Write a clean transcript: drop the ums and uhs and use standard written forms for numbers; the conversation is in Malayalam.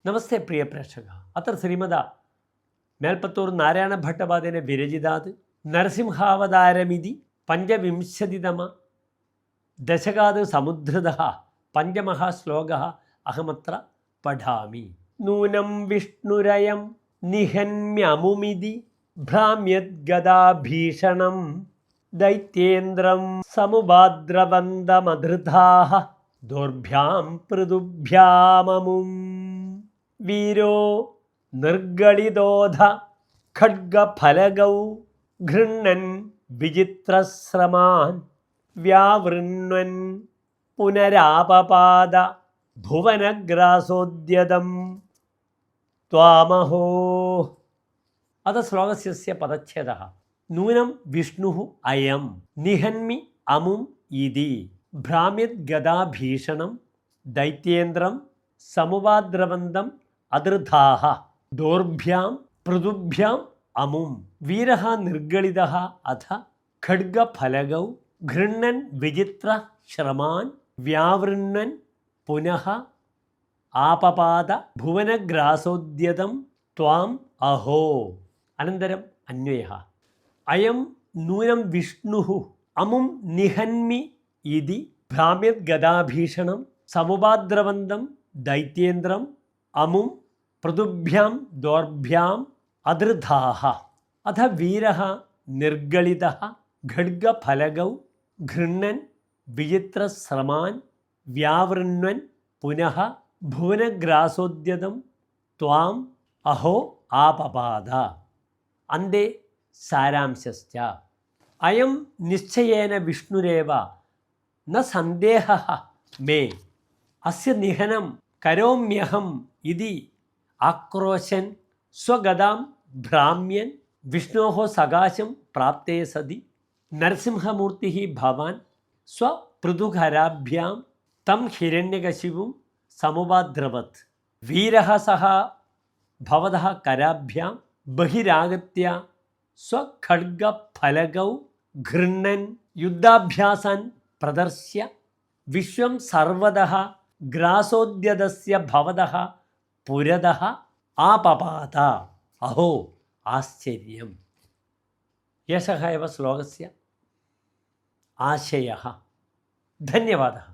നമസ്തേ പ്രിയ പ്രേക്ഷക. അത്ര ശ്രീമത മേൽപ്പത്തൂർ നാരായണ ഭട്ടപാദേന വിരചിതാത് നരസിംഹാവതാരമിതി പഞ്ചവിംശതിതമ ദശകാത് സമുദ്ധൃത പഞ്ചമഃ ശ്ലോകഃ അഹമത്ര പഠാമി. നൂനം വിഷ്ണുരയം നിഹന്മ്യമുമിതി ഭ്രാമ്യദ്ഗദാഭീഷണം ദൈത്യേന്ദ്രം സമുപാദ്രവന്തമധൃതാഃ ദോർഭ്യാം പൃഥുഭ്യാമമും. വീരോ നിർഗളിതോധ ഖഡ്ഗഫലഗൗ ഗൃണ്ണൻ വിചിത്രശ്രമാൻ വ്യാവൃണ്വൻ പുനരാപപാദ ഭുവനഗ്രാസോദ്യതം ത്വാമഹോ. അത ശ്ലോകസ്യ പദച്ഛേദഃ നൂനം വിഷ്ണുഃ അയം നിഹന്മി അമും ഇതി ഭ്രാമ്യദ്ഗദാഭീഷണം ദൈത്യേന്ദ്രം സമുപാദ്രവന്തം അധൃതാഃ ദോർഭ്യാം പൃഥുഭ്യാം അമും. വീരഃ നിർഗളിതഃ അഥ ഖഡ്ഗഫലഗൗ ഗൃണ്ണൻ വിചിത്ര ശ്രമാൻ വ്യാവൃണ്ണൻ പുനഃ ആപപാദ ഭുവനഗ്രാസോദ്യതം ത്വാം അഹോ. അനന്തരം അന്വയഃ. അയം നൂനം വിഷ്ണുഃ അമും നിഹന്മി ഇതി ഭ്രാമ്യദ്ഗദാഭീഷണം സമുപാദ്രവന്തം ദൈത്യേന്ദ്രം അമും പൃഥുഭ്യാം ദോർഭ്യാം അധൃതാഃ. അഥ വീരഃ നിർഗളിതഃ ഖഡ്ഗഫലഗൗ ഗൃണ്ണൻ വിചിത്രശ്രമാൻ വ്യാവൃണ്വൻ പുനഃ ഭുവനഗ്രാസോദ്യതം ത്വാം അഹോ ആപപാദ. അന്തേ സാരാംശശ്ച. അയം നിശ്ചയേന വിഷ്ണുരേവ ന സന്ദേഹഃ മേ അസ്യ നിഹനം കരോമ്യഹം ഇതി ആക്രോശൻ സ്വഗദാം ഭ്രാമ്യൻ വിഷ്ണോഃ സകാശം പ്രാപ്തേ സതി നരസിംഹമൂർത്തിഃ ഭവാൻ സ്വപൃഥുകരാഭ്യാം തം ഹിരണ്യകശിപും സമുപാദ്രവത്. വീരഃ സഹ ഭവതഃ കരാഭ്യാം ബഹിരാഗത്യ സ്വഖഡ്ഗഫലഗൗ ഗൃണ്ണൻ യുദ്ധാഭ്യാസാൻ പ്രദർശ്യ വിശ്വം സർവതഃ ഗ്രാസോദ്യതസ്യ ഭവതഃ പുരതഃ ആപപാത. അഹോ ആശ്ചര്യം. യശഃ എവ ശ്ലോകസ്യ ആശയഃ. ധന്യവാദः.